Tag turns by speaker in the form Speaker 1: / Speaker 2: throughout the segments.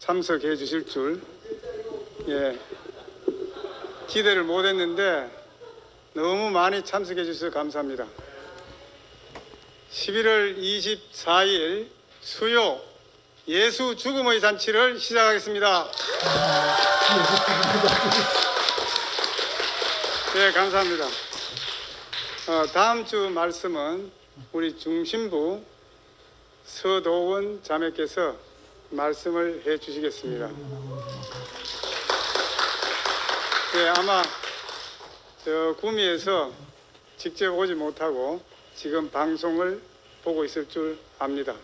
Speaker 1: 참석해 주실 줄 기대를 못했는데 너무 많이 참석해 주셔서 감사합니다. 11월 24일 수요 예수 죽음의 잔치를 시작하겠습니다. 네, 감사합니다. 다음 주 말씀은 우리 중심부 서도원 자매께서 말씀을 해 주시겠습니다. 네, 아마 저 구미에서 직접 오지 못하고 지금 방송을 보고 있을 줄 압니다.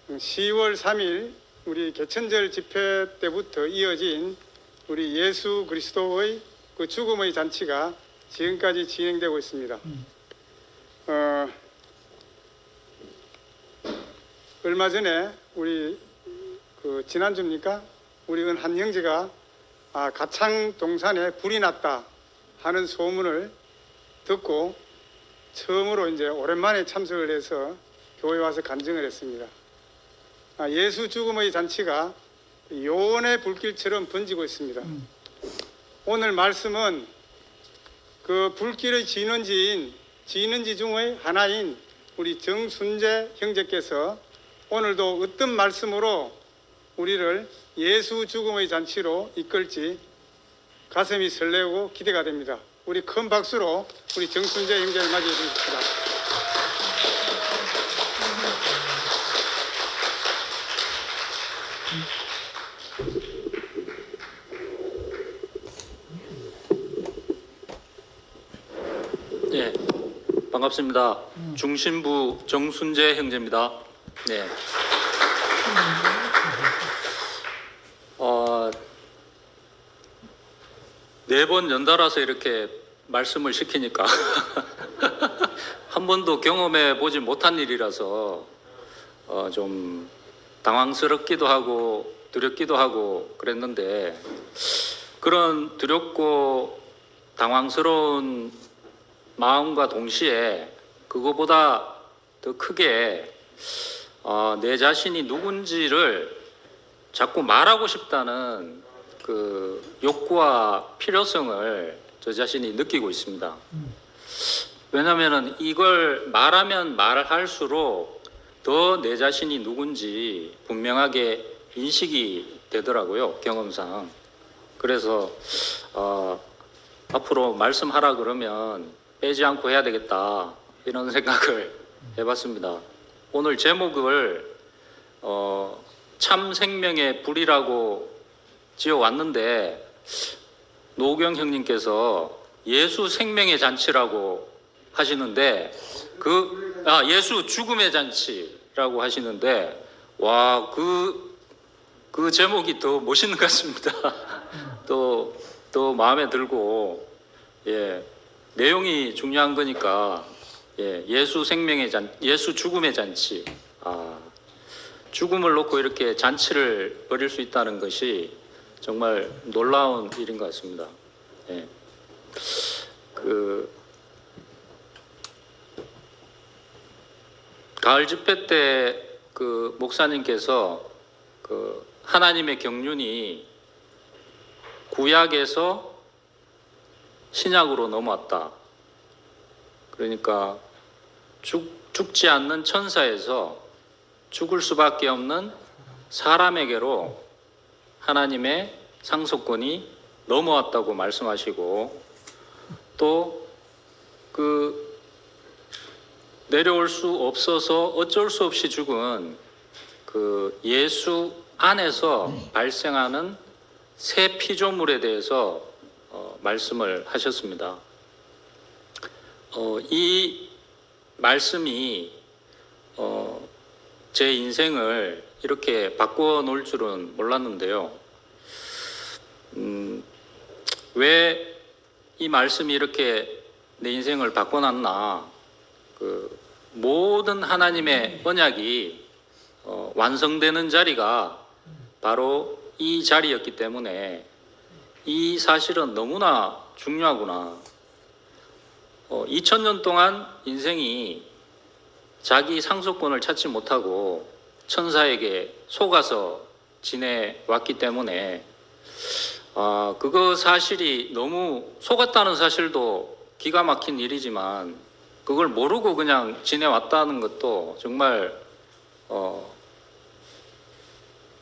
Speaker 1: 10월 3일 우리 개천절 집회 때부터 이어진 우리 예수 그리스도의 그 죽음의 잔치가 지금까지 진행되고 있습니다. 얼마 전에 우리 지난주입니까? 우리 한 형제가 가창 동산에 불이 났다 하는 소문을 듣고 처음으로 이제 오랜만에 참석을 해서 교회 와서 간증을 했습니다. 예수 죽음의 잔치가 요원의 불길처럼 번지고 있습니다. 오늘 말씀은 그 불길의 진원지 중의 하나인 우리 정순재 형제께서 오늘도 어떤 말씀으로 우리를 예수 죽음의 잔치로 이끌지 가슴이 설레고 기대가 됩니다. 우리 큰 박수로 우리 정순재 형제를 맞이해 주십시다.
Speaker 2: 네, 반갑습니다. 중심부 정순재 형제입니다. 네. 네 번 연달아서 이렇게 말씀을 시키니까 한 번도 경험해 보지 못한 일이라서 좀 당황스럽기도 하고 두렵기도 하고 그랬는데 그런 두렵고 당황스러운 마음과 동시에 그거보다 더 크게 내 자신이 누군지를 자꾸 말하고 싶다는 그 욕구와 필요성을 저 자신이 느끼고 있습니다. 왜냐하면 이걸 말하면 말할수록 더 내 자신이 누군지 분명하게 인식이 되더라고요, 경험상. 그래서 앞으로 말씀하라 그러면 빼지 않고 해야 되겠다 이런 생각을 해봤습니다. 오늘 제목을 참 생명의 불이라고 지어왔는데 노경 형님께서 예수 생명의 잔치라고 하시는데 예수 죽음의 잔치라고 하시는데 와, 그 제목이 더 멋있는 것 같습니다. 또 마음에 들고 내용이 중요한 거니까 예수 죽음의 잔치. 죽음을 놓고 이렇게 잔치를 벌일 수 있다는 것이 정말 놀라운 일인 것 같습니다. 가을 집회 때 그 목사님께서 그 하나님의 경륜이 구약에서 신약으로 넘어왔다. 그러니까 죽지 않는 천사에서 죽을 수밖에 없는 사람에게로 하나님의 상속권이 넘어왔다고 말씀하시고 또 내려올 수 없어서 어쩔 수 없이 죽은 그 예수 안에서 발생하는 새 피조물에 대해서 말씀을 하셨습니다. 이 말씀이 제 인생을 이렇게 바꿔 놓을 줄은 몰랐는데요. 왜 이 말씀이 이렇게 내 인생을 바꿔놨나? 모든 하나님의 언약이 완성되는 자리가 바로 이 자리였기 때문에 이 사실은 너무나 중요하구나. 2000년 동안 인생이 자기 상속권을 찾지 못하고 천사에게 속아서 지내왔기 때문에 그거 사실이 너무 속았다는 사실도 기가 막힌 일이지만 그걸 모르고 그냥 지내왔다는 것도 정말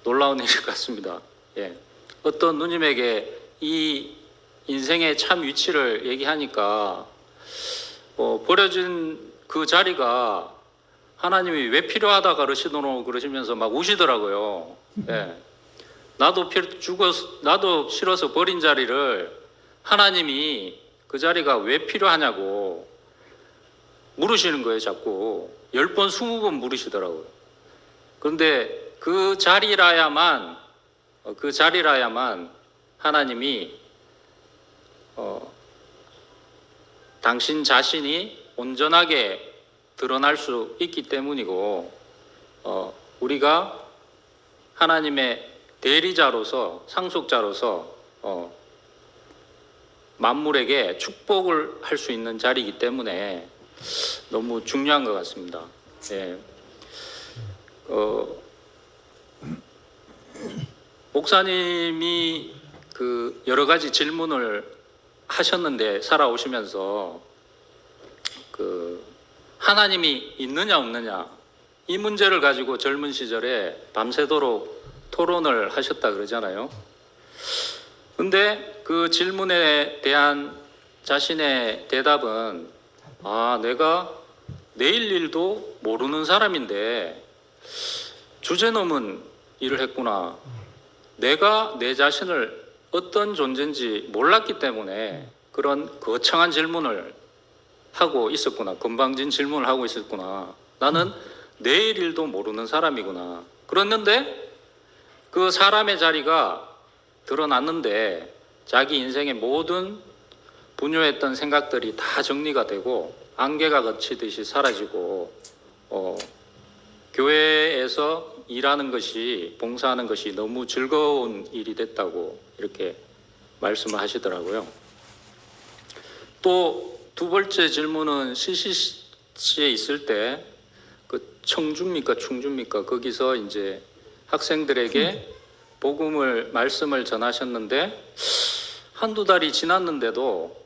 Speaker 2: 놀라운 일 같습니다. 예. 어떤 누님에게 이 인생의 참 위치를 얘기하니까 버려진 그 자리가 하나님이 왜 필요하다 그러시면서 막 우시더라고요. 예. 나도 싫어서 버린 자리를 하나님이 그 자리가 왜 필요하냐고 물으시는 거예요, 자꾸. 10번, 20번 물으시더라고요. 그런데 그 자리라야만 하나님이 당신 자신이 온전하게 드러날 수 있기 때문이고 우리가 하나님의 대리자로서 상속자로서 만물에게 축복을 할 수 있는 자리이기 때문에 너무 중요한 것 같습니다. 예. 목사님이 그 여러 가지 질문을 하셨는데 살아오시면서 그 하나님이 있느냐 없느냐 이 문제를 가지고 젊은 시절에 밤새도록 토론을 하셨다 그러잖아요. 근데 그 질문에 대한 자신의 대답은 내가 내일 일도 모르는 사람인데 주제넘은 일을 했구나. 내가 내 자신을 어떤 존재인지 몰랐기 때문에 그런 거창한 질문을 하고 있었구나. 건방진 질문을 하고 있었구나. 나는 내일 일도 모르는 사람이구나. 그랬는데 그 사람의 자리가 드러났는데 자기 인생의 모든 분요했던 생각들이 다 정리가 되고 안개가 걷히듯이 사라지고 교회에서 일하는 것이 봉사하는 것이 너무 즐거운 일이 됐다고 이렇게 말씀을 하시더라고요. 또 두 번째 질문은 CCC에 있을 때 그 청주입니까 충주입니까 거기서 이제 학생들에게 복음을 말씀을 전하셨는데 한두 달이 지났는데도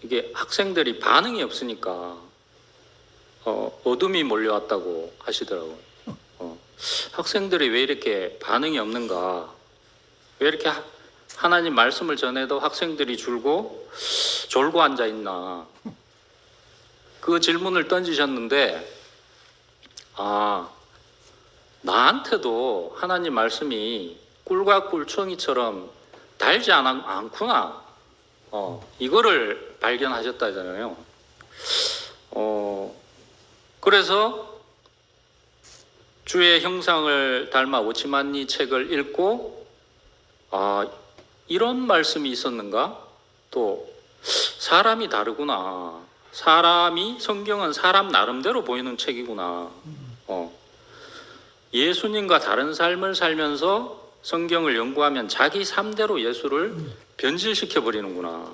Speaker 2: 이게 학생들이 반응이 없으니까 어둠이 몰려왔다고 하시더라고요. 학생들이 왜 이렇게 반응이 없는가? 왜 이렇게 하나님 말씀을 전해도 학생들이 졸고 앉아 있나? 그 질문을 던지셨는데 나한테도 하나님 말씀이 꿀과 꿀청이처럼 달지 않구나. 이거를 발견하셨다잖아요. 그래서 주의 형상을 닮아 오치만니 책을 읽고 이런 말씀이 있었는가? 또 사람이 다르구나. 성경은 사람 나름대로 보이는 책이구나. 예수님과 다른 삶을 살면서 성경을 연구하면 자기 삶대로 예수를 변질시켜 버리는구나.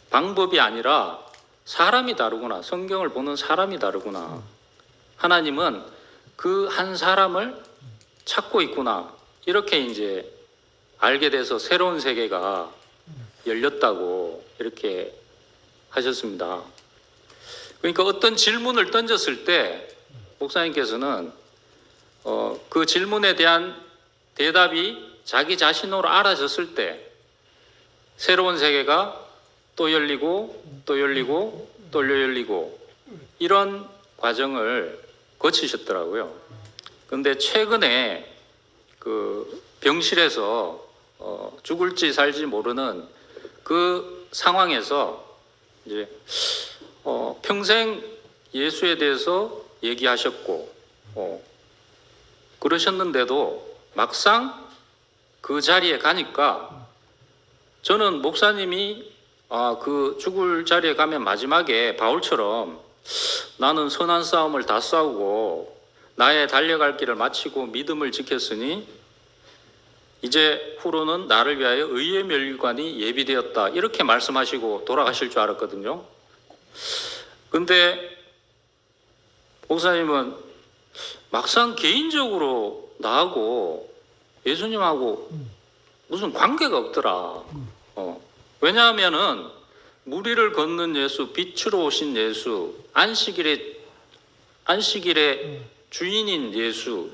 Speaker 2: 방법이 아니라 사람이 다르구나. 성경을 보는 사람이 다르구나. 하나님은 그 한 사람을 찾고 있구나. 이렇게 이제 알게 돼서 새로운 세계가 열렸다고 이렇게 하셨습니다. 그러니까 어떤 질문을 던졌을 때 목사님께서는 그 질문에 대한 대답이 자기 자신으로 알아졌을 때 새로운 세계가 또 열리고 또 열리고 또 열리고 이런 과정을 거치셨더라고요. 그런데 최근에 그 병실에서 죽을지 살지 모르는 그 상황에서 이제 평생 예수에 대해서 얘기하셨고 그러셨는데도 막상 그 자리에 가니까 저는 목사님이 그 죽을 자리에 가면 마지막에 바울처럼 나는 선한 싸움을 다 싸우고 나의 달려갈 길을 마치고 믿음을 지켰으니 이제 후로는 나를 위하여 의의 멸관이 예비되었다 이렇게 말씀하시고 돌아가실 줄 알았거든요. 근데 목사님은 막상 개인적으로 나하고 예수님하고 무슨 관계가 없더라. 왜냐하면은 무리를 걷는 예수, 빛으로 오신 예수, 안식일의 주인인 예수,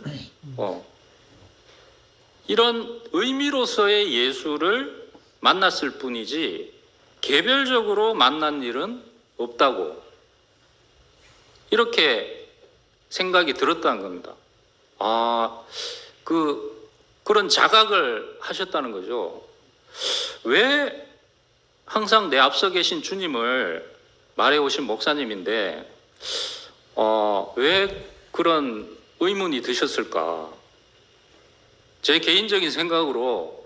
Speaker 2: 이런 의미로서의 예수를 만났을 뿐이지 개별적으로 만난 일은 없다고 이렇게 생각이 들었다는 겁니다. 그런 자각을 하셨다는 거죠. 왜 항상 내 앞서 계신 주님을 말해 오신 목사님인데 왜 그런 의문이 드셨을까? 제 개인적인 생각으로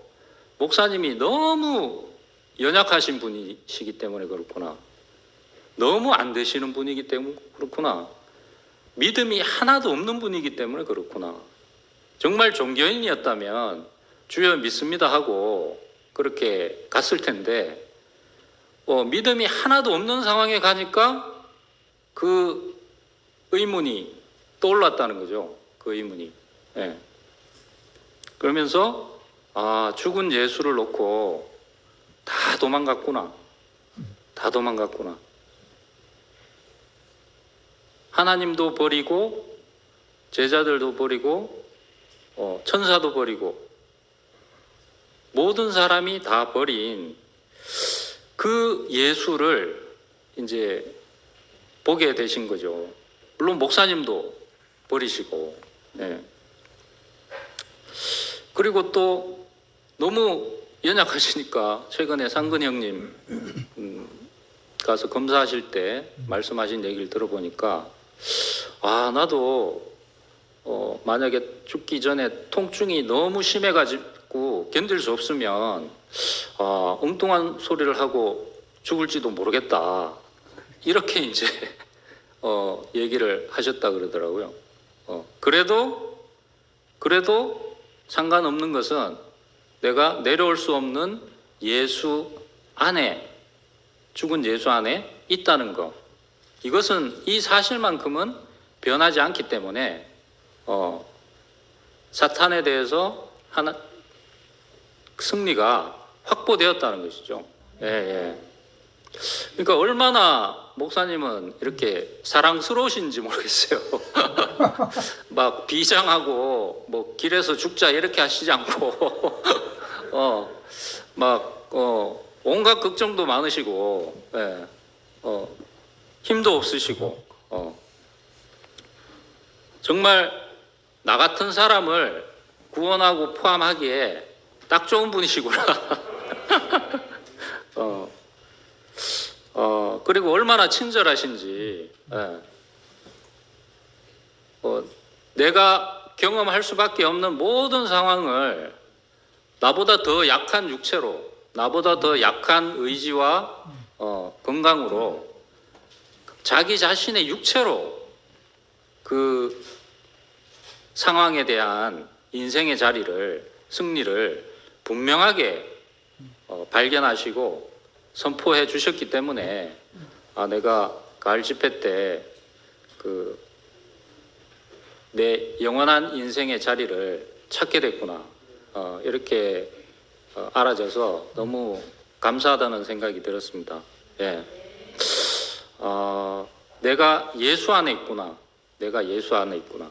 Speaker 2: 목사님이 너무 연약하신 분이시기 때문에 그렇구나. 너무 안 되시는 분이기 때문에 그렇구나. 믿음이 하나도 없는 분이기 때문에 그렇구나. 정말 종교인이었다면 주여 믿습니다 하고 그렇게 갔을 텐데 믿음이 하나도 없는 상황에 가니까 그 의문이 떠올랐다는 거죠. 그 의문이. 예. 그러면서 죽은 예수를 놓고 다 도망갔구나. 다 도망갔구나. 하나님도 버리고 제자들도 버리고 천사도 버리고 모든 사람이 다 버린 그 예수를 이제 보게 되신 거죠. 물론 목사님도 버리시고, 네. 그리고 또 너무 연약하시니까 최근에 상근 형님 가서 검사하실 때 말씀하신 얘기를 들어보니까 나도 만약에 죽기 전에 통증이 너무 심해가지고 견딜 수 없으면 엉뚱한 소리를 하고 죽을지도 모르겠다. 이렇게 이제 얘기를 하셨다 그러더라고요. 그래도 상관없는 것은 내가 내려올 수 없는 예수 안에, 죽은 예수 안에 있다는 것. 이것은 이 사실만큼은 변하지 않기 때문에 사탄에 대해서 승리가 확보되었다는 것이죠. 예. 그러니까 얼마나 목사님은 이렇게 사랑스러우신지 모르겠어요. 막 비장하고 뭐 길에서 죽자 이렇게 하시지 않고 온갖 걱정도 많으시고, 예. 힘도 없으시고, 정말 나 같은 사람을 구원하고 포함하기에 딱 좋은 분이시구나. 그리고 얼마나 친절하신지, 예. 내가 경험할 수밖에 없는 모든 상황을 나보다 더 약한 육체로, 나보다 더 약한 의지와 건강으로 자기 자신의 육체로 그 상황에 대한 인생의 자리를, 승리를 분명하게 발견하시고 선포해 주셨기 때문에 내가 가을 집회 때 내 영원한 인생의 자리를 찾게 됐구나, 이렇게 알아져서 너무 감사하다는 생각이 들었습니다. 예. 내가 예수 안에 있구나. 내가 예수 안에 있구나.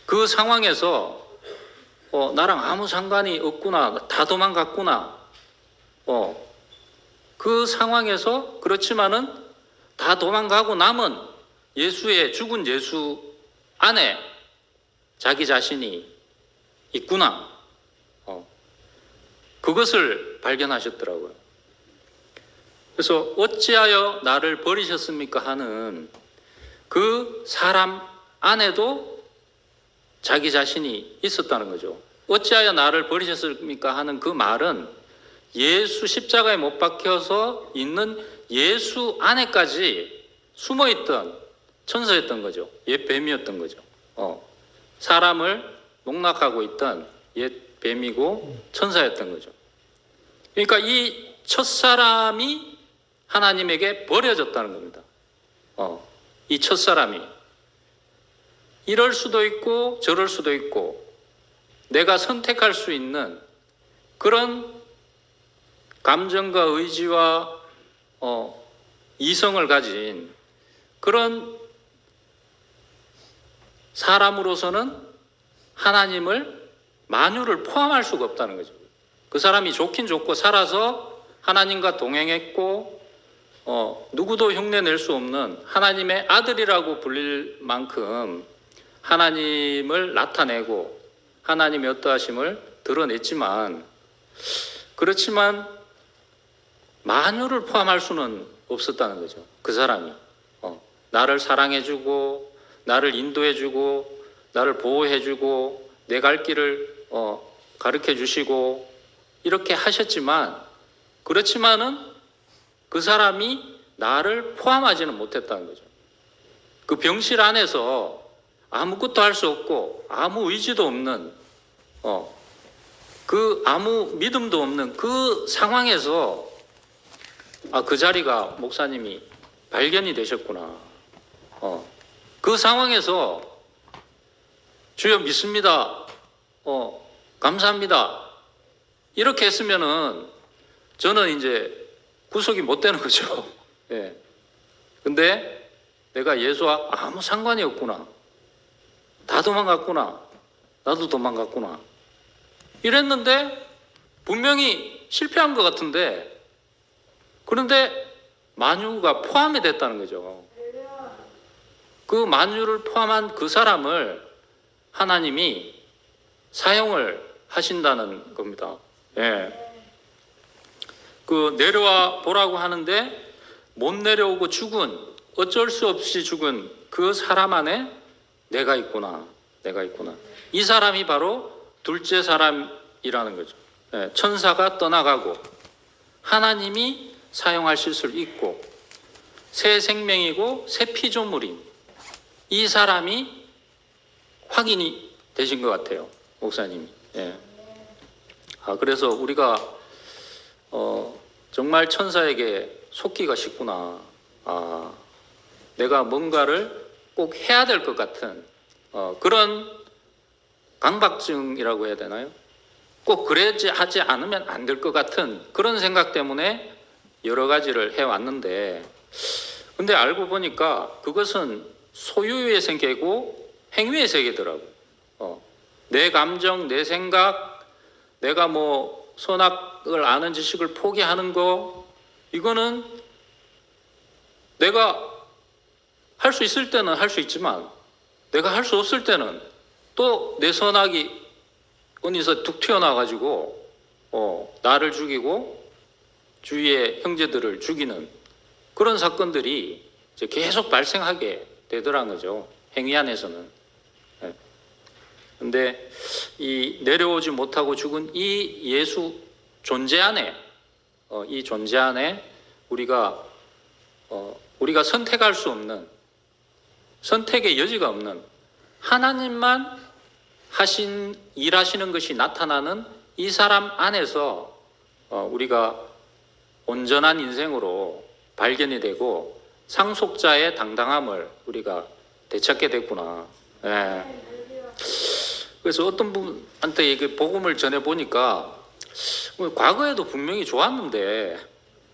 Speaker 2: 그 상황에서 나랑 아무 상관이 없구나. 다 도망갔구나. 그 상황에서 그렇지만은 다 도망가고 남은 예수의 죽은 예수 안에 자기 자신이 있구나. 그것을 발견하셨더라고요. 그래서 어찌하여 나를 버리셨습니까 하는 그 사람 안에도 자기 자신이 있었다는 거죠. 어찌하여 나를 버리셨습니까 하는 그 말은 예수 십자가에 못 박혀서 있는 예수 안에까지 숨어있던 천사였던 거죠. 옛 뱀이었던 거죠. 사람을 농락하고 있던 옛 뱀이고 천사였던 거죠. 그러니까 이 첫사람이 하나님에게 버려졌다는 겁니다. 이 첫사람이 이럴 수도 있고 저럴 수도 있고 내가 선택할 수 있는 그런 감정과 의지와 이성을 가진 그런 사람으로서는 하나님을 만유를 포함할 수가 없다는 거죠. 그 사람이 좋긴 좋고 살아서 하나님과 동행했고 누구도 흉내낼 수 없는 하나님의 아들이라고 불릴 만큼 하나님을 나타내고 하나님의 어떠하심을 드러냈지만 그렇지만 만유를 포함할 수는 없었다는 거죠. 그 사람이 나를 사랑해주고 나를 인도해주고 나를 보호해주고 내 갈 길을 가르쳐주시고 이렇게 하셨지만 그렇지만은 그 사람이 나를 포함하지는 못했다는 거죠. 그 병실 안에서 아무것도 할 수 없고 아무 의지도 없는 그 아무 믿음도 없는 그 상황에서 그 자리가 목사님이 발견이 되셨구나. 그 상황에서 주여 믿습니다. 감사합니다. 이렇게 했으면은 저는 이제 구속이 못 되는 거죠. 예. 근데 내가 예수와 아무 상관이 없구나. 다 도망갔구나. 나도 도망갔구나. 이랬는데 분명히 실패한 것 같은데 그런데 만유가 포함이 됐다는 거죠. 그 만유를 포함한 그 사람을 하나님이 사용을 하신다는 겁니다. 예. 그 내려와 보라고 하는데 못 내려오고 죽은 어쩔 수 없이 죽은 그 사람 안에 내가 있구나. 내가 있구나. 이 사람이 바로 둘째 사람이라는 거죠. 예. 천사가 떠나가고 하나님이 사용하실 수 있고 새 생명이고 새 피조물인 이 사람이 확인이 되신 것 같아요. 목사님이. 예. 그래서 우리가 정말 천사에게 속기가 쉽구나. 내가 뭔가를 꼭 해야 될 것 같은 그런 강박증이라고 해야 되나요? 꼭 그러지 하지 않으면 안 될 것 같은 그런 생각 때문에 여러 가지를 해왔는데 근데 알고 보니까 그것은 소유의 세계고 행위의 세계더라고요. 내 감정, 내 생각, 내가 뭐 선악을 아는 지식을 포기하는 거 이거는 내가 할 수 있을 때는 할 수 있지만 내가 할 수 없을 때는 또 내 선악이 어디서 툭 튀어나와가지고 나를 죽이고 주위의 형제들을 죽이는 그런 사건들이 이제 계속 발생하게 되더라는 거죠. 행위 안에서는. 그런데 이 내려오지 못하고 죽은 이 예수 존재 안에 이 존재 안에 우리가 선택할 수 없는 선택의 여지가 없는 하나님만 일하시는 것이 나타나는 이 사람 안에서 우리가 온전한 인생으로 발견이 되고 상속자의 당당함을 우리가 되찾게 됐구나. 예. 그래서 어떤 분한테 이게 복음을 전해 보니까 과거에도 분명히 좋았는데,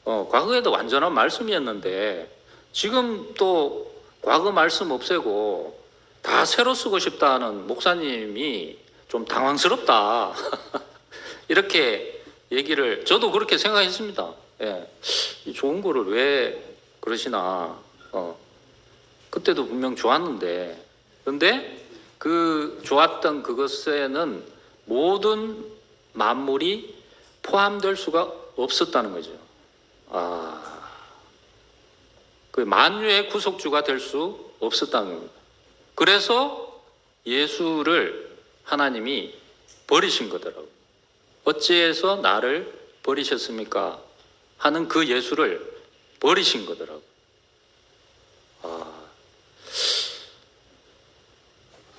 Speaker 2: 과거에도 완전한 말씀이었는데 지금 또 과거 말씀 없애고 다 새로 쓰고 싶다는 목사님이 좀 당황스럽다. 이렇게 얘기를 저도 그렇게 생각했습니다. 예. 좋은 거를 왜 그러시나. 그때도 분명 좋았는데 그런데 그 좋았던 그것에는 모든 만물이 포함될 수가 없었다는 거죠. 그 만유의 구속주가 될 수 없었다는 겁니다. 그래서 예수를 하나님이 버리신 거더라고요. 어찌해서 나를 버리셨습니까? 하는 그 예수를 버리신 거더라고요.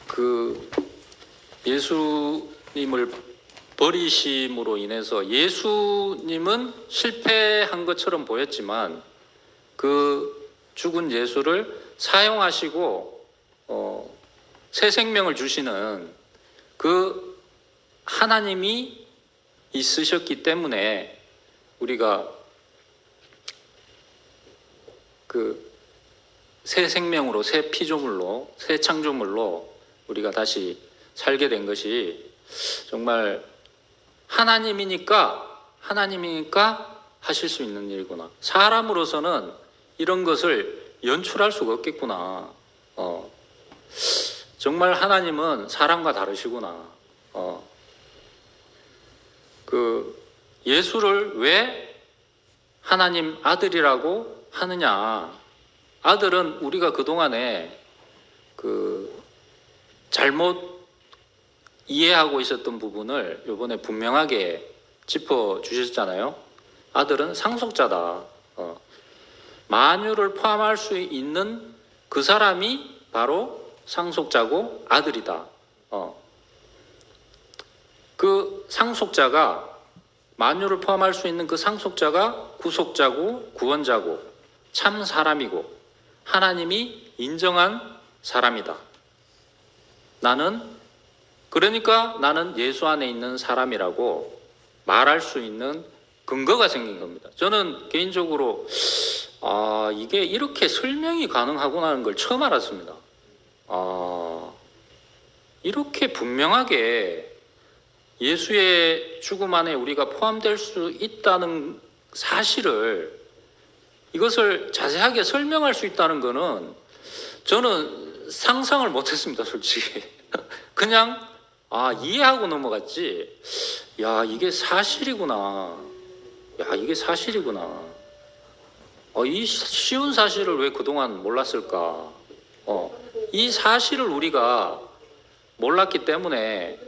Speaker 2: 그 예수님을 버리심으로 인해서 예수님은 실패한 것처럼 보였지만 그 죽은 예수를 사용하시고 새 생명을 주시는 그 하나님이 있으셨기 때문에 우리가 그 새 생명으로, 새 피조물로, 새 창조물로 우리가 다시 살게 된 것이 정말 하나님이니까 하실 수 있는 일이구나. 사람으로서는 이런 것을 연출할 수가 없겠구나. 정말 하나님은 사람과 다르시구나. 그 예수를 왜 하나님 아들이라고 하느냐? 아들은 우리가 그동안에 그 잘못 이해하고 있었던 부분을 이번에 분명하게 짚어 주셨잖아요. 아들은 상속자다. 만유를 포함할 수 있는 그 사람이 바로 상속자고 아들이다. 그 상속자가, 만유를 포함할 수 있는 그 상속자가 구속자고 구원자고 참 사람이고 하나님이 인정한 사람이다. 그러니까 나는 예수 안에 있는 사람이라고 말할 수 있는 근거가 생긴 겁니다. 저는 개인적으로 이게 이렇게 설명이 가능하구나 하는 걸 처음 알았습니다. 이렇게 분명하게 예수의 죽음 안에 우리가 포함될 수 있다는 사실을, 이것을 자세하게 설명할 수 있다는 것은 저는 상상을 못했습니다, 솔직히. 그냥 이해하고 넘어갔지. 야, 이게 사실이구나. 이 쉬운 사실을 왜 그동안 몰랐을까? 이 사실을 우리가 몰랐기 때문에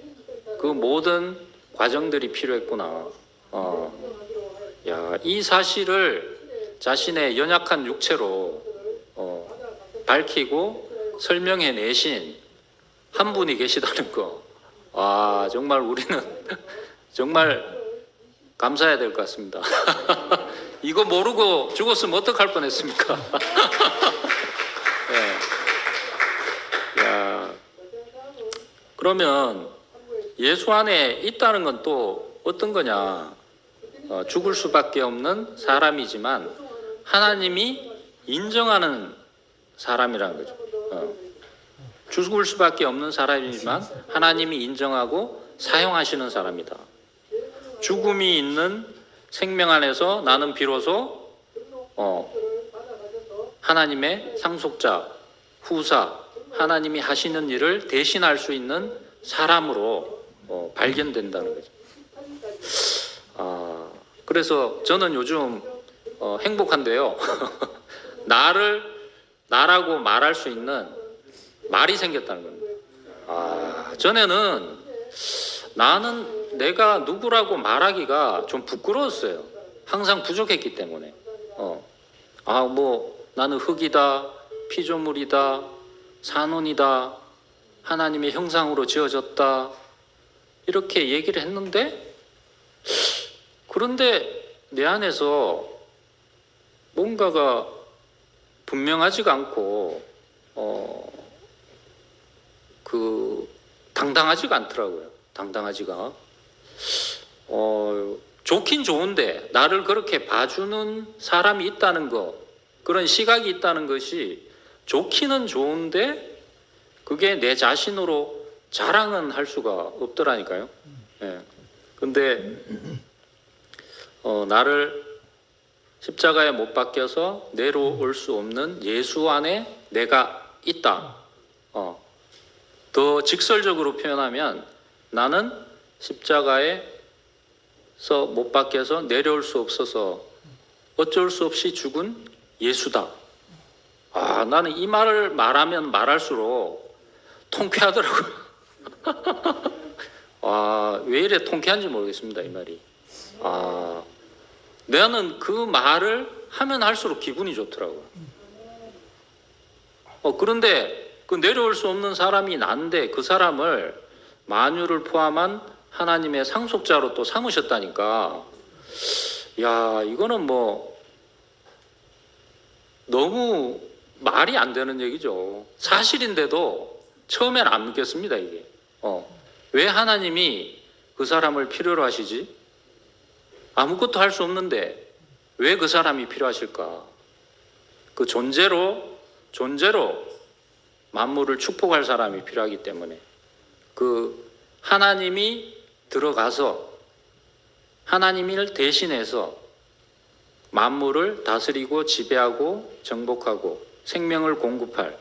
Speaker 2: 그 모든 과정들이 필요했구나. 이 사실을 자신의 연약한 육체로 밝히고 설명해 내신 한 분이 계시다는 거. 정말 우리는 정말 감사해야 될 것 같습니다. 이거 모르고 죽었으면 어떡할 뻔했습니까? 네. 그러면 예수 안에 있다는 건 또 어떤 거냐? 죽을 수밖에 없는 사람이지만 하나님이 인정하는 사람이라는 거죠. 죽을 수밖에 없는 사람이지만 하나님이 인정하고 사용하시는 사람이다. 죽음이 있는 생명 안에서 나는 비로소 하나님의 상속자, 후사, 하나님이 하시는 일을 대신할 수 있는 사람으로 발견된다는 거죠. 그래서 저는 요즘 행복한데요. 나라고 말할 수 있는 말이 생겼다는 겁니다. 전에는 나는 내가 누구라고 말하기가 좀 부끄러웠어요. 항상 부족했기 때문에. 나는 흙이다, 피조물이다, 산원이다, 하나님의 형상으로 지어졌다, 이렇게 얘기를 했는데, 그런데 내 안에서 뭔가가 분명하지가 않고 당당하지가 않더라고요. 당당하지가. 좋긴 좋은데 나를 그렇게 봐주는 사람이 있다는 거, 그런 시각이 있다는 것이 좋기는 좋은데 그게 내 자신으로 자랑은 할 수가 없더라니까요. 근데 나를 십자가에 못 박혀서 내려올 수 없는 예수 안에 내가 있다. 더 직설적으로 표현하면 나는 십자가에서 못 박혀서 내려올 수 없어서 어쩔 수 없이 죽은 예수다. 나는 이 말을 말하면 말할수록 통쾌하더라고요. 왜 이래 통쾌한지 모르겠습니다, 이 말이. 나는 그 말을 하면 할수록 기분이 좋더라고요. 그런데 그 내려올 수 없는 사람이 난데 그 사람을 만유를 포함한 하나님의 상속자로 또 삼으셨다니까. 이거는 너무 말이 안 되는 얘기죠. 사실인데도 처음엔 안 믿겠습니다, 이게. 왜 하나님이 그 사람을 필요로 하시지? 아무것도 할 수 없는데 왜 그 사람이 필요하실까? 그 존재로 만물을 축복할 사람이 필요하기 때문에 그 하나님이 들어가서 하나님을 대신해서 만물을 다스리고 지배하고 정복하고 생명을 공급할,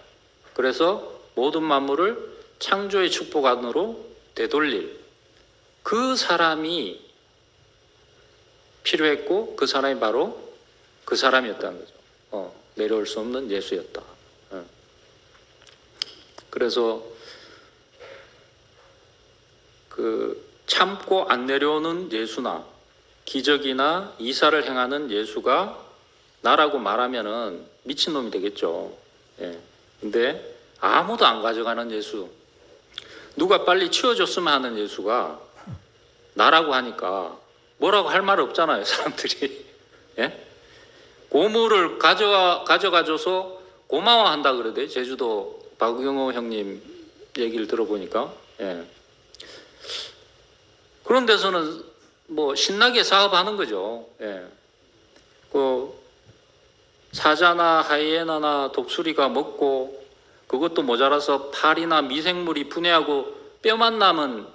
Speaker 2: 그래서 모든 만물을 창조의 축복 안으로 되돌릴 그 사람이 필요했고, 그 사람이 바로 그 사람이었다는 거죠. 내려올 수 없는 예수였다. 그래서 그 참고 안 내려오는 예수나 기적이나 이사를 행하는 예수가 나라고 말하면은 미친놈이 되겠죠. 예. 근데 아무도 안 가져가는 예수, 누가 빨리 치워줬으면 하는 예수가 나라고 하니까 뭐라고 할 말 없잖아요, 사람들이. 예? 고물을 가져가줘서 고마워한다 그러대. 제주도 박용호 형님 얘기를 들어보니까. 예. 그런 데서는 뭐 신나게 사업하는 거죠. 예. 그 사자나 하이에나나 독수리가 먹고 그것도 모자라서 파리나 미생물이 분해하고 뼈만 남은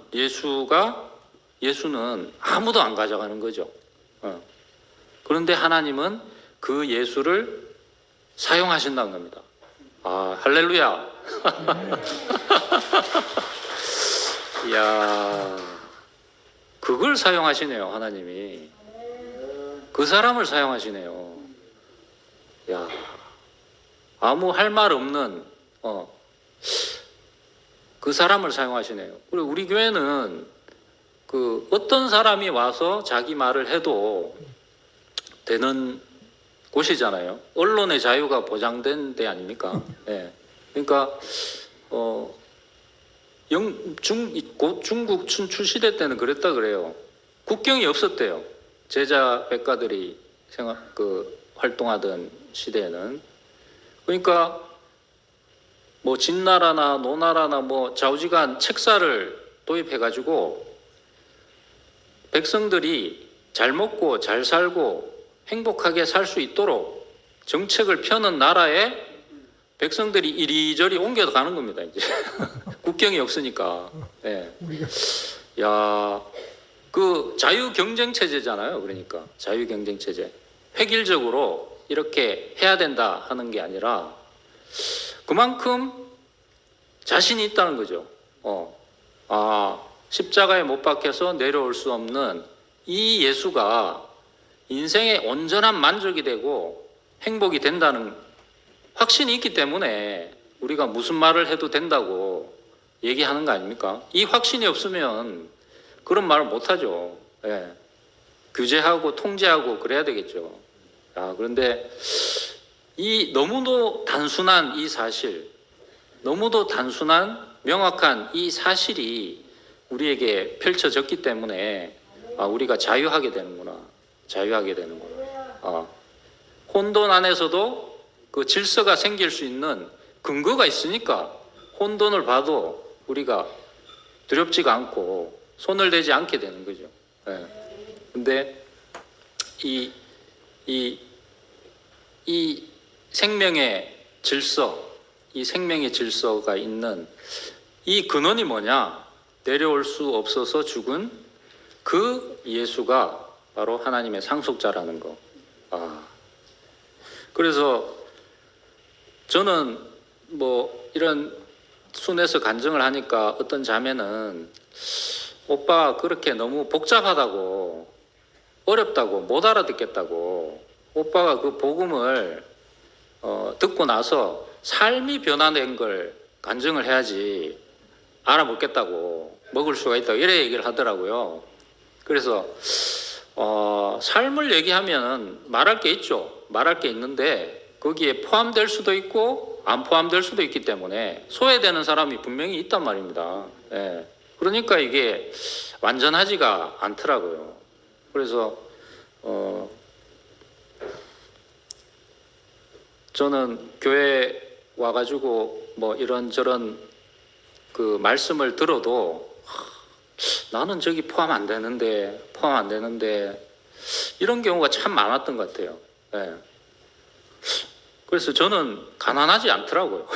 Speaker 2: 예수는 아무도 안 가져가는 거죠. 그런데 하나님은 그 예수를 사용하신다는 겁니다. 아, 할렐루야. 이야, 그걸 사용하시네요, 하나님이. 그 사람을 사용하시네요. 야, 아무 할 말 없는 그 사람을 사용하시네요. 그리고 우리 교회는 그 어떤 사람이 와서 자기 말을 해도 되는 곳이잖아요. 언론의 자유가 보장된 데 아닙니까? 예. 그러니까 중국 춘추 시대 때는 그랬다 그래요. 국경이 없었대요. 제자 백가들이 활동하던 시대에는. 그러니까 뭐 진나라나 노나라나 뭐 좌우지간 책사를 도입해가지고 백성들이 잘 먹고 잘 살고 행복하게 살 수 있도록 정책을 펴는 나라에 백성들이 이리저리 옮겨가는 겁니다. 이제 국경이 없으니까. 예. 야, 그 자유 경쟁 체제잖아요. 그러니까 자유 경쟁 체제. 획일적으로 이렇게 해야 된다 하는 게 아니라 그만큼 자신이 있다는 거죠. 십자가에 못 박혀서 내려올 수 없는 이 예수가 인생의 온전한 만족이 되고 행복이 된다는 확신이 있기 때문에 우리가 무슨 말을 해도 된다고 얘기하는 거 아닙니까? 이 확신이 없으면 그런 말을 못하죠. 예. 규제하고 통제하고 그래야 되겠죠. 그런데 이 너무도 단순한 이 사실, 너무도 단순한 명확한 이 사실이 우리에게 펼쳐졌기 때문에 우리가 자유하게 되는구나. 혼돈 안에서도 그 질서가 생길 수 있는 근거가 있으니까 혼돈을 봐도 우리가 두렵지가 않고 손을 대지 않게 되는 거죠. 근데 이 생명의 질서, 이 생명의 질서가 있는 이 근원이 뭐냐? 내려올 수 없어서 죽은 그 예수가 바로 하나님의 상속자라는 거. 그래서 저는 뭐 이런 순에서 간증을 하니까 어떤 자매는 오빠 그렇게 너무 복잡하다고, 어렵다고, 못 알아듣겠다고, 오빠가 그 복음을 듣고 나서 삶이 변화된 걸 간증을 해야지 알아먹겠다고, 먹을 수가 있다고 이래 얘기를 하더라고요. 그래서 삶을 얘기하면 말할 게 있죠. 말할 게 있는데 거기에 포함될 수도 있고 안 포함될 수도 있기 때문에 소외되는 사람이 분명히 있단 말입니다. 예. 그러니까 이게 완전하지가 않더라고요. 그래서 저는 교회 와가지고 뭐 이런저런 그 말씀을 들어도 나는 저기 포함 안 되는데 이런 경우가 참 많았던 것 같아요. 예. 그래서 저는 가난하지 않더라고요.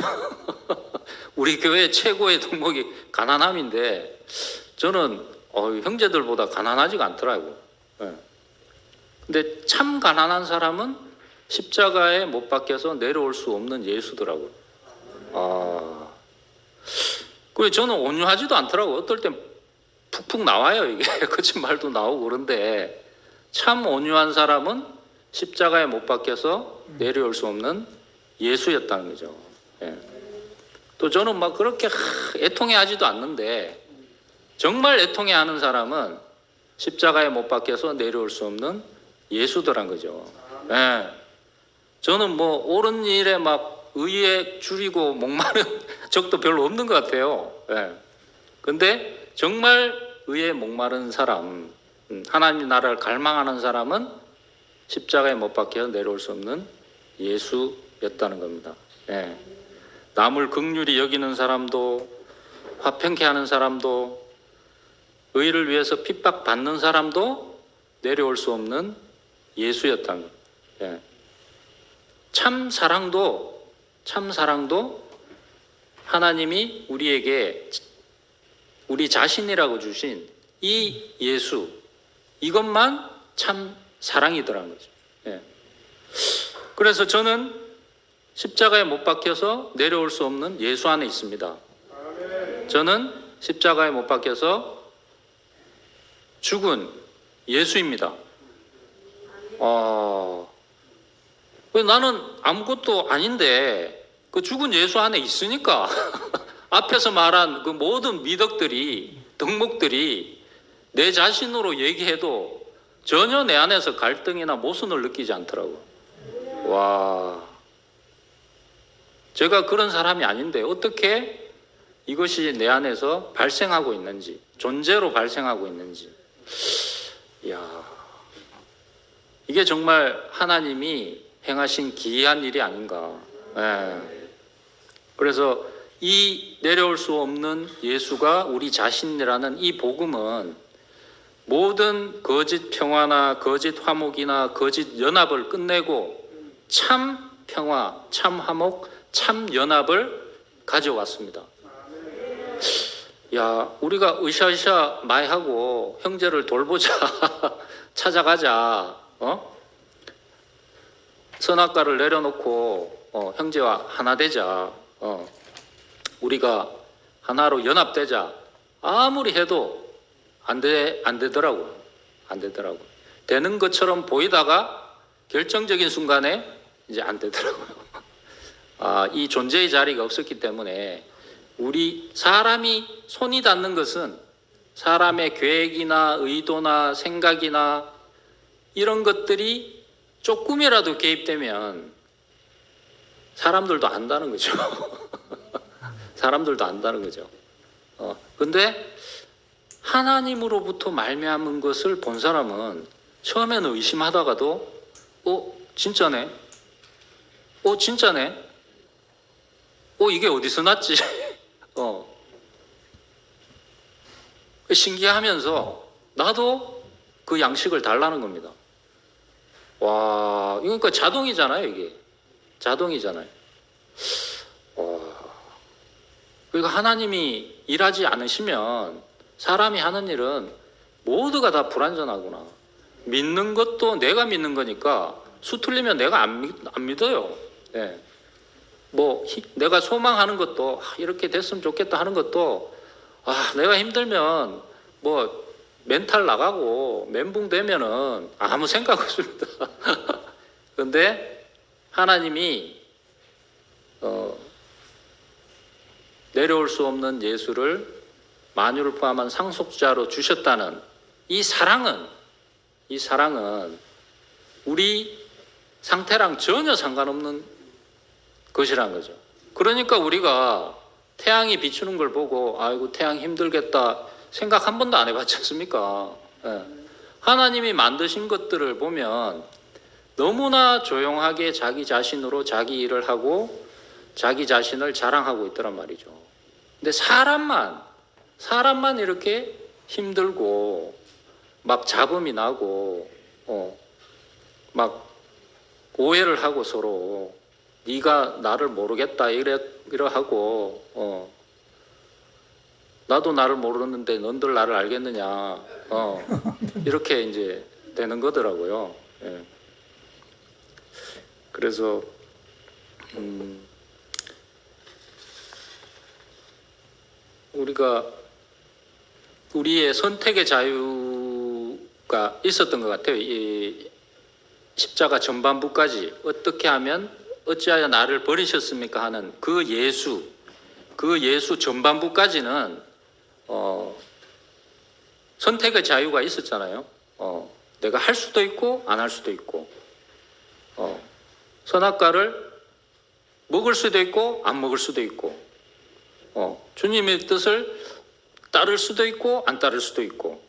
Speaker 2: 우리 교회 최고의 덕목이 가난함인데 저는 형제들보다 가난하지가 않더라고요. 예. 근데 참 가난한 사람은 십자가에 못 박혀서 내려올 수 없는 예수더라고요. 그리고 저는 온유하지도 않더라고요. 어떨 땐 푹푹 나와요. 이게 거짓말도 나오고 그런데 참 온유한 사람은 십자가에 못 박혀서 내려올 수 없는 예수였다는 거죠. 예. 또 저는 막 그렇게 애통해하지도 않는데 정말 애통해하는 사람은 십자가에 못 박혀서 내려올 수 없는 예수더란 거죠. 예. 저는 뭐 옳은 일에 막 의에 줄이고 목마른 적도 별로 없는 것 같아요. 예. 근데 정말 의에 목마른 사람, 하나님 나라를 갈망하는 사람은 십자가에 못 박혀 내려올 수 없는 예수였다는 겁니다. 예. 남을 긍휼히 여기는 사람도, 화평케 하는 사람도, 의를 위해서 핍박받는 사람도 내려올 수 없는 예수였다는 겁니다. 예. 참 사랑도 하나님이 우리에게 우리 자신이라고 주신 이 예수, 이것만 참 사랑이더라는 거죠. 예. 그래서 저는 십자가에 못 박혀서 내려올 수 없는 예수 안에 있습니다. 저는 십자가에 못 박혀서 죽은 예수입니다. 나는 아무것도 아닌데 그 죽은 예수 안에 있으니까 앞에서 말한 그 모든 미덕들이, 덕목들이 내 자신으로 얘기해도 전혀 내 안에서 갈등이나 모순을 느끼지 않더라고요. 와, 제가 그런 사람이 아닌데 어떻게 이것이 내 안에서 발생하고 있는지, 존재로 발생하고 있는지. 이야, 이게 정말 하나님이 행하신 기이한 일이 아닌가. 예. 그래서 이 내려올 수 없는 예수가 우리 자신이라는 이 복음은 모든 거짓 평화나 거짓 화목이나 거짓 연합을 끝내고 참 평화, 참 화목, 참 연합을 가져왔습니다. 야, 우리가 으쌰으쌰 많이 하고 형제를 돌보자, 찾아가자, 선악과를 내려놓고 형제와 하나 되자, 우리가 하나로 연합되자. 아무리 해도 안 되더라고요. 안 되더라고요. 되는 것처럼 보이다가 결정적인 순간에 이제 안 되더라고요. 이 존재의 자리가 없었기 때문에 우리 사람이 손이 닿는 것은 사람의 계획이나 의도나 생각이나 이런 것들이 조금이라도 개입되면 사람들도 안다는 거죠. 사람들도 안다는 거죠. 근데 하나님으로부터 말미암은 것을 본 사람은 처음에는 의심하다가도 진짜네. 진짜네. 이게 어디서 났지? 신기하면서 나도 그 양식을 달라는 겁니다. 와, 그러니까 자동이잖아요, 이게. 자동이잖아요. 그러니까 하나님이 일하지 않으시면 사람이 하는 일은 모두가 다 불완전하구나. 믿는 것도 내가 믿는 거니까 수틀리면 내가 안 믿어요. 네. 내가 소망하는 것도 이렇게 됐으면 좋겠다 하는 것도 내가 힘들면 멘탈 나가고 멘붕 되면은 아무 생각 없습니다. 그런데 하나님이 내려올 수 없는 예수를 만유를 포함한 상속자로 주셨다는 이 사랑은 우리 상태랑 전혀 상관없는 것이라는 거죠. 그러니까 우리가 태양이 비추는 걸 보고 아이고 태양 힘들겠다 생각 한 번도 안 해봤지 않습니까? 예. 하나님이 만드신 것들을 보면 너무나 조용하게 자기 자신으로 자기 일을 하고 자기 자신을 자랑하고 있더란 말이죠. 근데 사람만 이렇게 힘들고 막 잡음이 나고 막 오해를 하고 서로 네가 나를 모르겠다 이래 하고 나도 나를 모르는데 넌들 나를 알겠느냐 이렇게 이제 되는 거더라고요. 예. 그래서 우리가 우리의 선택의 자유가 있었던 것 같아요. 이 십자가 전반부까지 어떻게 하면 어찌하여 나를 버리셨습니까 하는 그 예수 전반부까지는 선택의 자유가 있었잖아요. 내가 할 수도 있고 안 할 수도 있고 선악과를 먹을 수도 있고 안 먹을 수도 있고 주님의 뜻을 따를 수도 있고 안 따를 수도 있고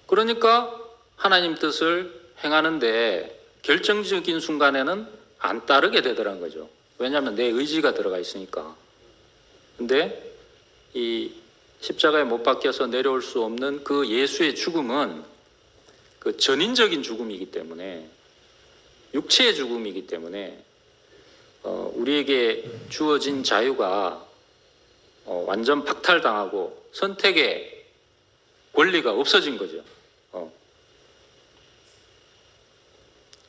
Speaker 2: 그러니까 하나님 뜻을 행하는데 결정적인 순간에는 안 따르게 되더라는 거죠. 왜냐하면 내 의지가 들어가 있으니까. 근데 이 십자가에 못 박혀서 내려올 수 없는 그 예수의 죽음은 그 전인적인 죽음이기 때문에 육체의 죽음이기 때문에 우리에게 주어진 자유가 완전 박탈당하고 선택의 권리가 없어진 거죠.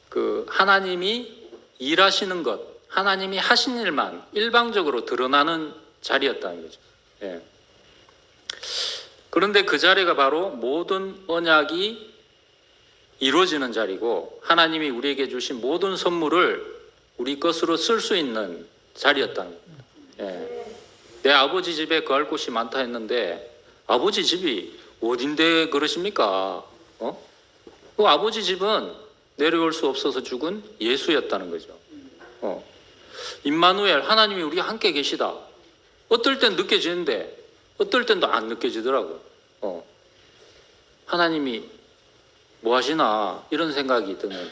Speaker 2: 그 하나님이 일하시는 것, 하나님이 하신 일만 일방적으로 드러나는 자리였다는 거죠. 예. 그런데 그 자리가 바로 모든 언약이 이루어지는 자리고 하나님이 우리에게 주신 모든 선물을 우리 것으로 쓸 수 있는 자리였다는 겁니다. 예. 내 아버지 집에 거할 곳이 많다 했는데 아버지 집이 어딘데 그러십니까? 그 아버지 집은 내려올 수 없어서 죽은 예수였다는 거죠. 임마누엘, 하나님이 우리와 함께 계시다. 어떨 땐 느껴지는데 어떨 땐 또 안 느껴지더라고요. 하나님이 뭐 하시나 이런 생각이 드는.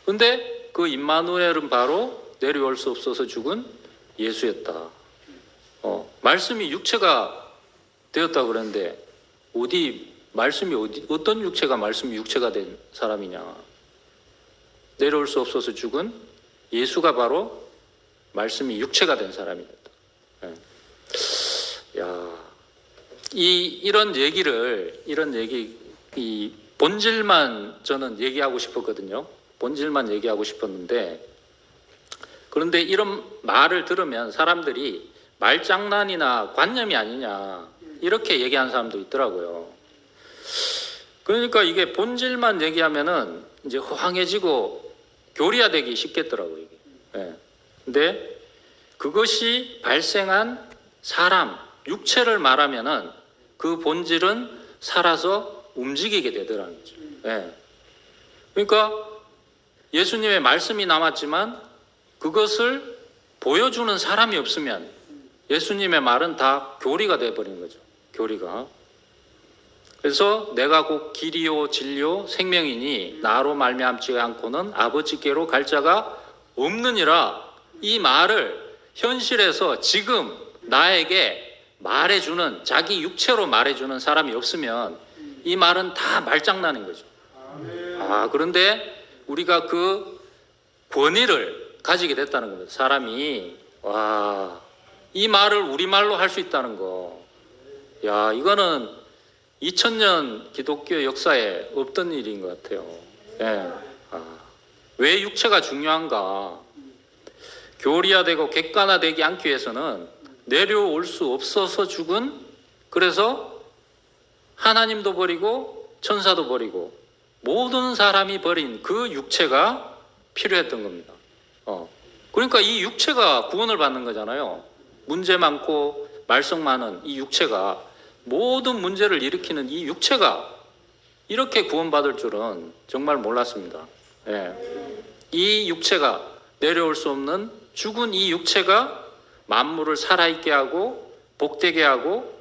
Speaker 2: 근데 그 임마누엘은 바로 내려올 수 없어서 죽은 예수였다. 말씀이 육체가 되었다 그랬는데 어떤 육체가 말씀이 육체가 된 사람이냐? 내려올 수 없어서 죽은 예수가 바로 말씀이 육체가 된 사람이었다. 이런 얘기 이 본질만 저는 얘기하고 싶었거든요. 본질만 얘기하고 싶었는데 그런데 이런 말을 들으면 사람들이 말장난이나 관념이 아니냐 이렇게 얘기하는 사람도 있더라고요. 그러니까 이게 본질만 얘기하면은 이제 허황해지고 교리화되기 쉽겠더라고요. 이게. 예. 근데 그것이 발생한 사람, 육체를 말하면은 그 본질은 살아서 움직이게 되더라는 거죠. 예. 그러니까 예수님의 말씀이 남았지만 그것을 보여주는 사람이 없으면 예수님의 말은 다 교리가 되어버리는 거죠. 교리가. 그래서 내가 곧 길이요 진리요 생명이니 나로 말미암지 않고는 아버지께로 갈 자가 없느니라. 이 말을 현실에서 지금 나에게 말해주는 자기 육체로 말해주는 사람이 없으면 이 말은 다 말장난인 거죠. 그런데 우리가 그 권위를 가지게 됐다는 겁니다. 사람이 이 말을 우리말로 할 수 있다는 거. 이거는 2000년 기독교 역사에 없던 일인 것 같아요. 예. 왜 육체가 중요한가? 교리화되고 객관화되지 않기 위해서는 내려올 수 없어서 죽은, 그래서 하나님도 버리고 천사도 버리고 모든 사람이 버린 그 육체가 필요했던 겁니다. 그러니까 이 육체가 구원을 받는 거잖아요. 문제 많고 말썽 많은 이 육체가, 모든 문제를 일으키는 이 육체가 이렇게 구원받을 줄은 정말 몰랐습니다. 예. 이 육체가, 내려올 수 없는 죽은 이 육체가 만물을 살아있게 하고 복되게 하고,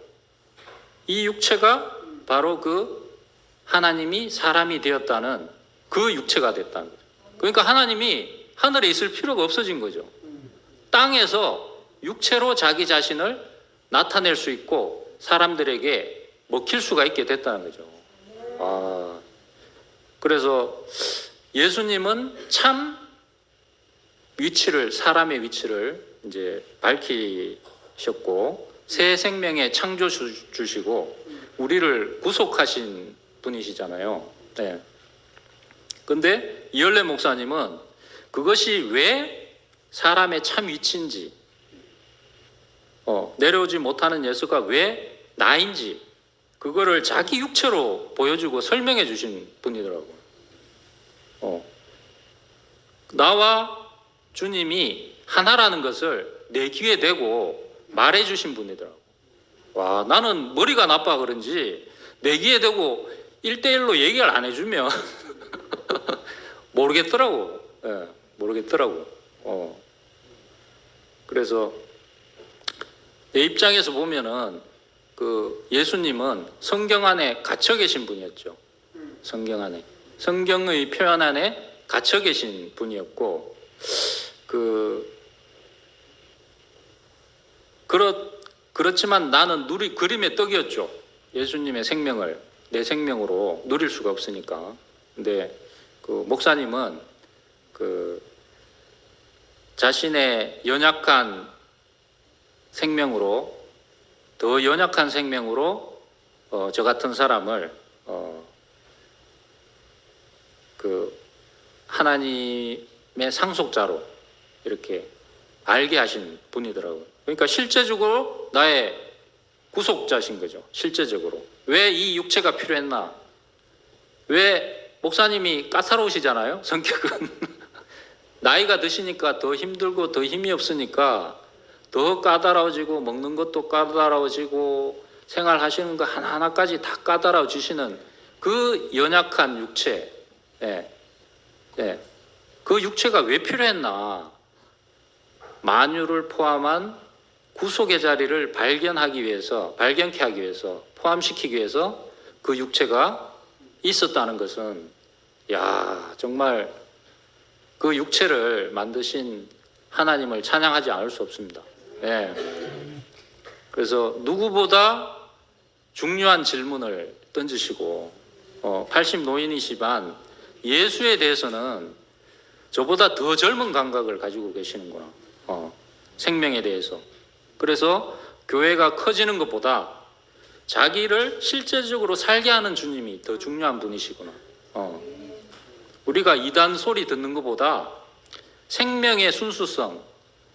Speaker 2: 이 육체가 바로 그 하나님이 사람이 되었다는 그 육체가 됐다는 거죠. 그러니까 하나님이 하늘에 있을 필요가 없어진 거죠. 땅에서 육체로 자기 자신을 나타낼 수 있고 사람들에게 먹힐 수가 있게 됐다는 거죠. 그래서 예수님은 참 위치를, 사람의 위치를 이제 밝히셨고 새 생명의 창조주시고 우리를 구속하신 분이시잖아요. 네. 근데 이열래 목사님은 그것이 왜 사람의 참 위치인지, 내려오지 못하는 예수가 왜 나인지 그거를 자기 육체로 보여주고 설명해 주신 분이더라고요. 나와 주님이 하나라는 것을 내 귀에 대고 말해 주신 분이더라고요. 와, 나는 머리가 나빠 그런지 내 귀에 대고 1대1로 얘기를 안 해주면 모르겠더라고. 예, 모르겠더라고. 그래서 내 입장에서 보면은 그 예수님은 성경 안에 갇혀 계신 분이었죠. 성경 안에, 성경의 표현 안에 갇혀 계신 분이었고, 그렇지만 나는 그림의 떡이었죠. 예수님의 생명을 내 생명으로 누릴 수가 없으니까. 근데 그 목사님은 그 자신의 연약한 생명으로, 더 연약한 생명으로 저 같은 사람을 그 하나님의 상속자로 이렇게 알게 하신 분이더라고요. 그러니까 실제적으로 나의 구속자신 거죠. 실제적으로. 왜 이 육체가 필요했나? 왜 목사님이 까다로우시잖아요. 성격은. 나이가 드시니까 더 힘들고 더 힘이 없으니까 더 까다로워지고, 먹는 것도 까다로워지고, 생활하시는 거 하나하나까지 다 까다로워지시는 그 연약한 육체, 그 육체가 왜 필요했나? 만유를 포함한 구속의 자리를 발견하기 위해서, 발견케 하기 위해서, 포함시키기 위해서 그 육체가 있었다는 것은, 야, 정말 그 육체를 만드신 하나님을 찬양하지 않을 수 없습니다. 그래서 누구보다 중요한 질문을 던지시고, 80 노인이시지만 예수에 대해서는 저보다 더 젊은 감각을 가지고 계시는구나. 생명에 대해서. 그래서 교회가 커지는 것보다 자기를 실제적으로 살게 하는 주님이 더 중요한 분이시구나. 우리가 이단 소리 듣는 것보다 생명의 순수성,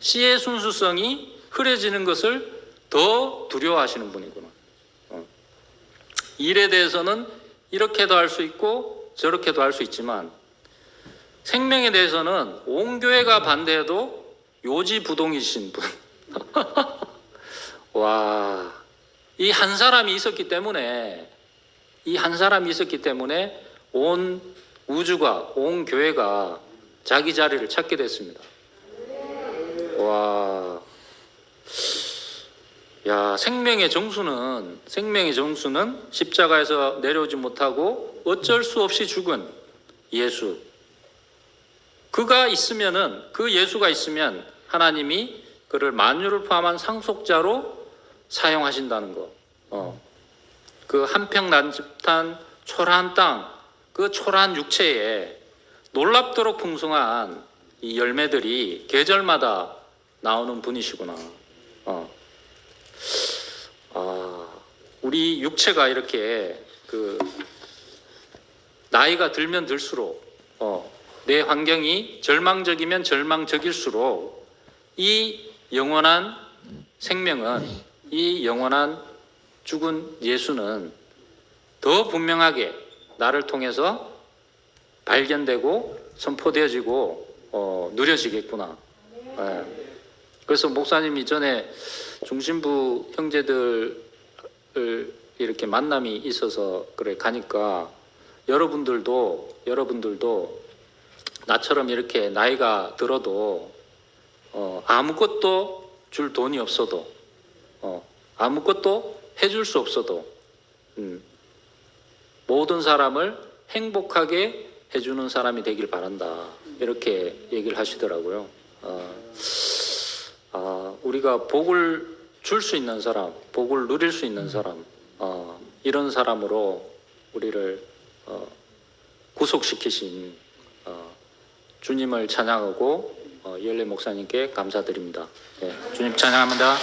Speaker 2: 씨의 순수성이 흐려지는 것을 더 두려워하시는 분이구나. 일에 대해서는 이렇게도 할 수 있고 저렇게도 할 수 있지만 생명에 대해서는 온 교회가 반대해도 요지부동이신 분. 와, 이 한 사람이 있었기 때문에, 온 우주가, 온 교회가 자기 자리를 찾게 됐습니다. 와, 야, 생명의 정수는 십자가에서 내려오지 못하고 어쩔 수 없이 죽은 예수. 그가 있으면은, 그 예수가 있으면 하나님이 그를 만유를 포함한 상속자로 사용하신다는 거. 그 한평난집한 초라한 땅, 그 초라한 육체에 놀랍도록 풍성한 이 열매들이 계절마다 나오는 분이시구나. 우리 육체가 이렇게 그 나이가 들면 들수록 내 환경이 절망적이면 절망적일수록 이 영원한 생명은, 이 영원한 죽은 예수는 더 분명하게 나를 통해서 발견되고 선포되어지고 누려지겠구나. 그래서 목사님이 전에 중심부 형제들을 이렇게 만남이 있어서 그래 가니까 여러분들도 나처럼 이렇게 나이가 들어도 아무것도 줄 돈이 없어도, 아무것도 해줄 수 없어도 모든 사람을 행복하게 해주는 사람이 되길 바란다. 이렇게 얘기를 하시더라고요. 우리가 복을 줄 수 있는 사람, 복을 누릴 수 있는 사람, 이런 사람으로 우리를 구속시키신 주님을 찬양하고 이엘레 목사님께 감사드립니다. 예, 주님 찬양합니다.